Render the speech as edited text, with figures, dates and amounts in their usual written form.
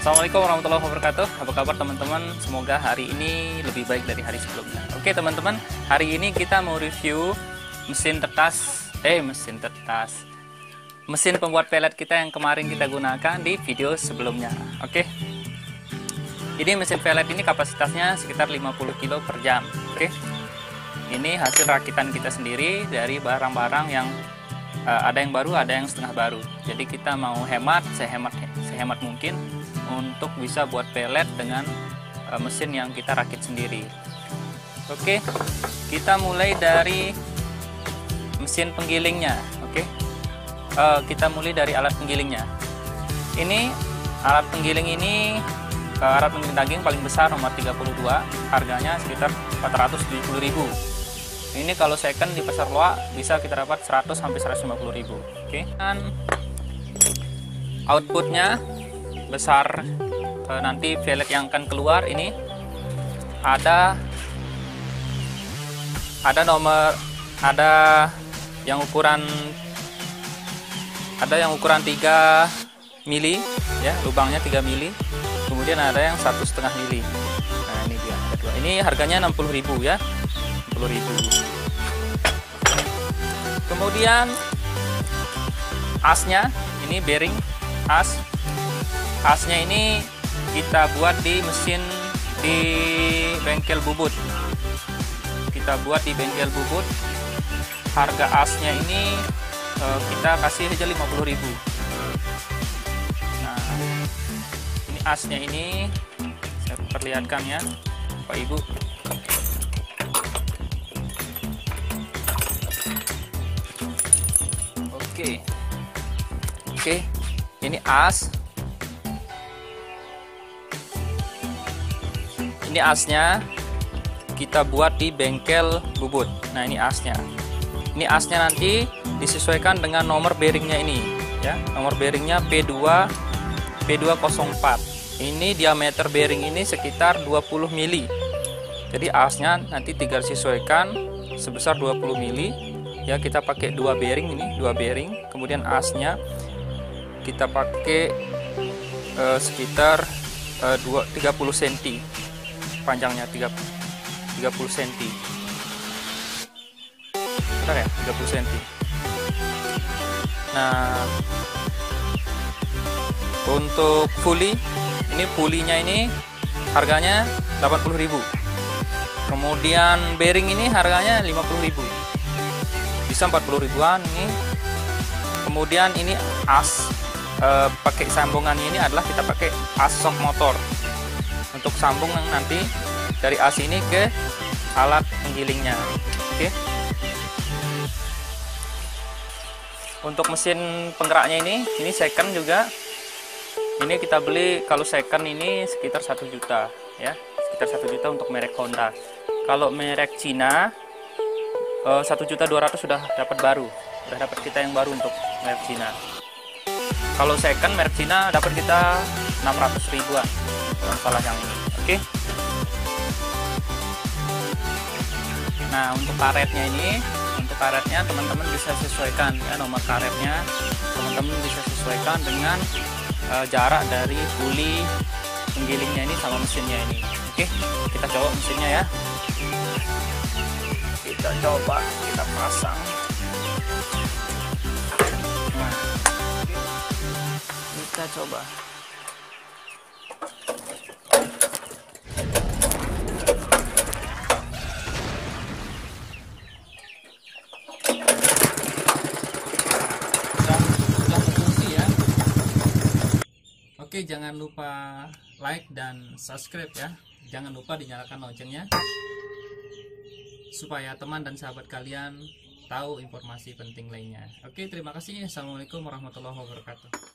Assalamualaikum warahmatullahi wabarakatuh. Apa kabar teman-teman? Semoga hari ini lebih baik dari hari sebelumnya. Oke teman-teman, hari ini kita mau review mesin pembuat pelet kita yang kemarin kita gunakan di video sebelumnya. Oke. Jadi mesin pelet ini kapasitasnya sekitar 50 kg per jam. Oke. Ini hasil rakitan kita sendiri dari barang-barang yang ada yang baru, ada yang setengah baru. Jadi kita mau hemat, sehemat mungkin untuk bisa buat pelet dengan mesin yang kita rakit sendiri. Oke, kita mulai dari mesin penggilingnya. Oke, kita mulai dari alat penggilingnya. Ini alat penggiling ini alat penggiling daging paling besar nomor 32, harganya sekitar 470.000. Ini kalau second di pasar loa bisa kita dapat 100 sampai 150.000. Oke, dan outputnya besar, nanti pelet yang akan keluar ini ada yang ukuran 3 mili ya, lubangnya 3 mili, kemudian ada yang 1,5 mili. Nah ini dia ada dua. Ini harganya 60.000 ya, 60.000. Kemudian asnya ini bearing asnya ini kita buat di mesin di bengkel bubut. Kita buat di bengkel bubut. Harga asnya ini kita kasih aja 50.000. Nah, ini asnya ini saya perlihatkan ya, Pak Ibu. Oke, ini as. Ini asnya kita buat di bengkel bubut. Nah ini asnya. Ini asnya nanti disesuaikan dengan nomor bearingnya ini ya. Nomor bearingnya P204. Ini diameter bearing ini sekitar 20 mili. Jadi asnya nanti tinggal disesuaikan sebesar 20 mili. Ya, kita pakai dua bearing ini, dua bearing. Kemudian asnya kita pakai sekitar 30 cm. Panjangnya 30 cm. Benar ya, 30 cm. Nah, untuk pulley, ini pulleynya ini harganya 80.000. Kemudian bearing ini harganya 50.000. Bisa 40.000-an ini. Kemudian ini as pakai sambungan ini adalah kita pakai as shock motor untuk sambung nanti dari as ini ke alat penggilingnya. Oke. Untuk mesin penggeraknya ini second juga. Ini kita beli kalau second ini sekitar 1 juta ya, sekitar 1 juta untuk merek Honda. Kalau merek Cina 1.200.000 sudah dapat baru, sudah dapat kita yang baru untuk merek Cina. Kalau second merek Cina dapat kita 600.000-an, kalau salah yang ini. Oke. Nah untuk karetnya ini, untuk karetnya teman-teman bisa sesuaikan ya, nomor karetnya teman-teman bisa sesuaikan dengan jarak dari pulley penggilingnya ini sama mesinnya ini. Oke, kita coba mesinnya ya. Kita coba, kita pasang. Nah, kita coba. Sudah berfungsi ya. Oke, jangan lupa like dan subscribe ya. Jangan lupa dinyalakan loncengnya supaya teman dan sahabat kalian tahu informasi penting lainnya. Oke, terima kasih. Assalamualaikum warahmatullahi wabarakatuh.